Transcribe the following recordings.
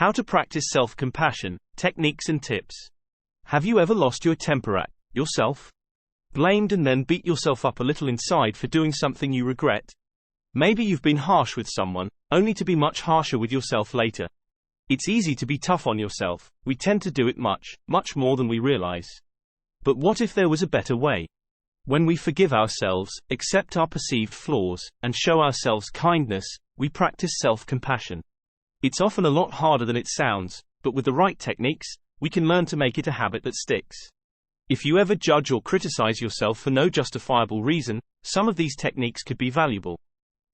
How to practice self-compassion, techniques and tips. Have you ever lost your temper at yourself? Blamed and then beat yourself up a little inside for doing something you regret? Maybe you've been harsh with someone, only to be much harsher with yourself later. It's easy to be tough on yourself. We tend to do it much more than we realize. But what if there was a better way? When we forgive ourselves, accept our perceived flaws, and show ourselves kindness, we practice self-compassion. It's often a lot harder than it sounds, but with the right techniques, we can learn to make it a habit that sticks. If you ever judge or criticize yourself for no justifiable reason, some of these techniques could be valuable.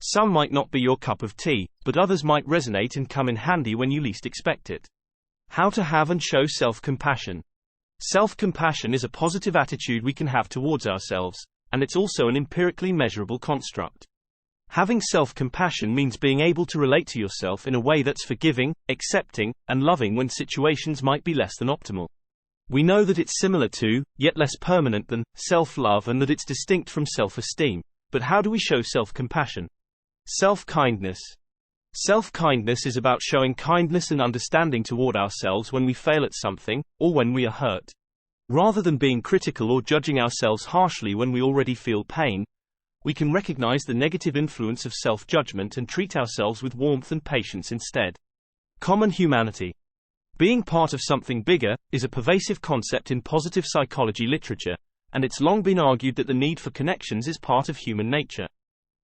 Some might not be your cup of tea, but others might resonate and come in handy when you least expect it. How to have and show self-compassion. Self-compassion is a positive attitude we can have towards ourselves, and it's also an empirically measurable construct. Having self-compassion means being able to relate to yourself in a way that's forgiving, accepting, and loving when situations might be less than optimal. We know that it's similar to, yet less permanent than, self-love and that it's distinct from self-esteem. But how do we show self-compassion? Self-kindness. Self-kindness is about showing kindness and understanding toward ourselves when we fail at something, or when we are hurt. Rather than being critical or judging ourselves harshly when we already feel pain, we can recognize the negative influence of self-judgment and treat ourselves with warmth and patience instead. Common humanity. Being part of something bigger is a pervasive concept in positive psychology literature, and it's long been argued that the need for connections is part of human nature.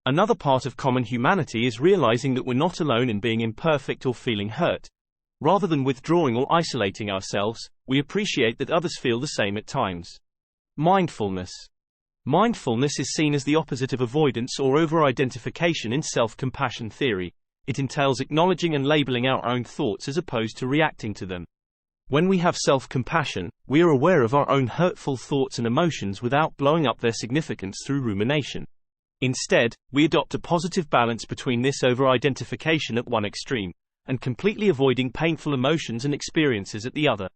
Another part of common humanity is realizing that we're not alone in being imperfect or feeling hurt. Rather than withdrawing or isolating ourselves, we appreciate that others feel the same at times. Mindfulness. Mindfulness is seen as the opposite of avoidance or over-identification in self-compassion theory. It entails acknowledging and labeling our own thoughts as opposed to reacting to them. When we have self-compassion, we are aware of our own hurtful thoughts and emotions without blowing up their significance through rumination. Instead, we adopt a positive balance between this over-identification at one extreme, and completely avoiding painful emotions and experiences at the other.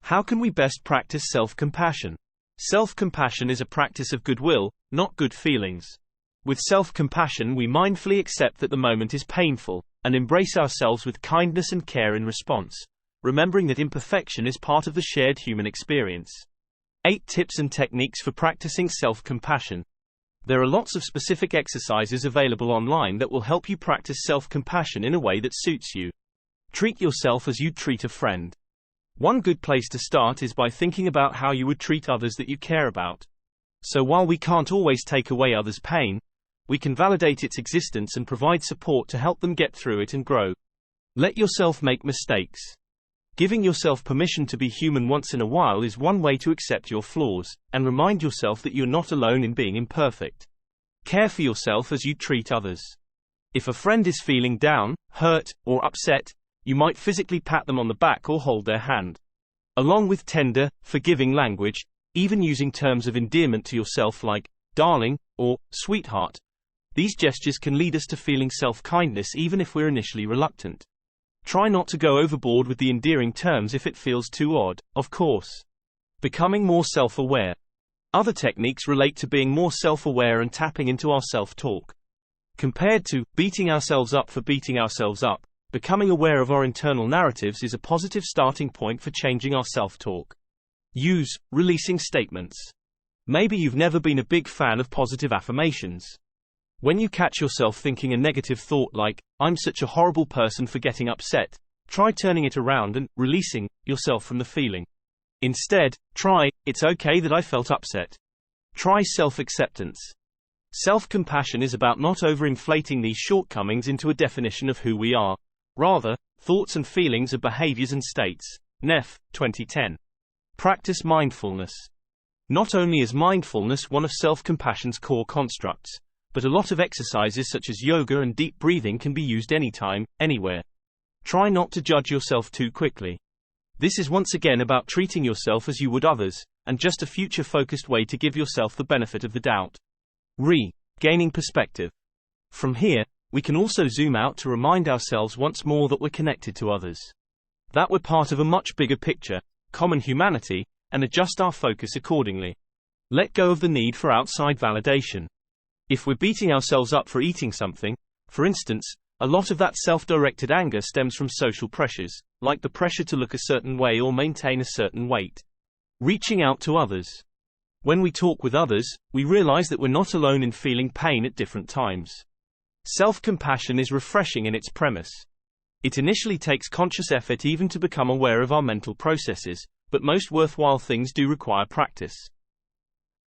How can we best practice self-compassion? Self-compassion is a practice of goodwill, not good feelings. With self-compassion we mindfully accept that the moment is painful, and embrace ourselves with kindness and care in response, remembering that imperfection is part of the shared human experience. 8 tips and techniques for practicing self-compassion. There are lots of specific exercises available online that will help you practice self-compassion in a way that suits you. Treat yourself as you'd treat a friend. One good place to start is by thinking about how you would treat others that you care about. So while we can't always take away others' pain, we can validate its existence and provide support to help them get through it and grow. Let yourself make mistakes. Giving yourself permission to be human once in a while is one way to accept your flaws, and remind yourself that you're not alone in being imperfect. Care for yourself as you treat others. If a friend is feeling down, hurt, or upset, you might physically pat them on the back or hold their hand. Along with tender, forgiving language, even using terms of endearment to yourself like, darling, or, sweetheart. These gestures can lead us to feeling self-kindness even if we're initially reluctant. Try not to go overboard with the endearing terms if it feels too odd, of course. Becoming more self-aware. Other techniques relate to being more self-aware and tapping into our self-talk. Compared to beating ourselves up for beating ourselves up, becoming aware of our internal narratives is a positive starting point for changing our self-talk. Use releasing statements. Maybe you've never been a big fan of positive affirmations. When you catch yourself thinking a negative thought like, I'm such a horrible person for getting upset, try turning it around and releasing yourself from the feeling. Instead, try, it's okay that I felt upset. Try self-acceptance. Self-compassion is about not overinflating these shortcomings into a definition of who we are. Rather, thoughts and feelings are behaviors and states. Neff, 2010. Practice mindfulness. Not only is mindfulness one of self-compassion's core constructs, but a lot of exercises such as yoga and deep breathing can be used anytime, anywhere. Try not to judge yourself too quickly. This is once again about treating yourself as you would others, and just a future-focused way to give yourself the benefit of the doubt. Gaining perspective. From here, we can also zoom out to remind ourselves once more that we're connected to others. That we're part of a much bigger picture, common humanity, and adjust our focus accordingly. Let go of the need for outside validation. If we're beating ourselves up for eating something, for instance, a lot of that self-directed anger stems from social pressures, like the pressure to look a certain way or maintain a certain weight. Reaching out to others. When we talk with others, we realize that we're not alone in feeling pain at different times. Self-compassion is refreshing in its premise. It initially takes conscious effort even to become aware of our mental processes, but most worthwhile things do require practice.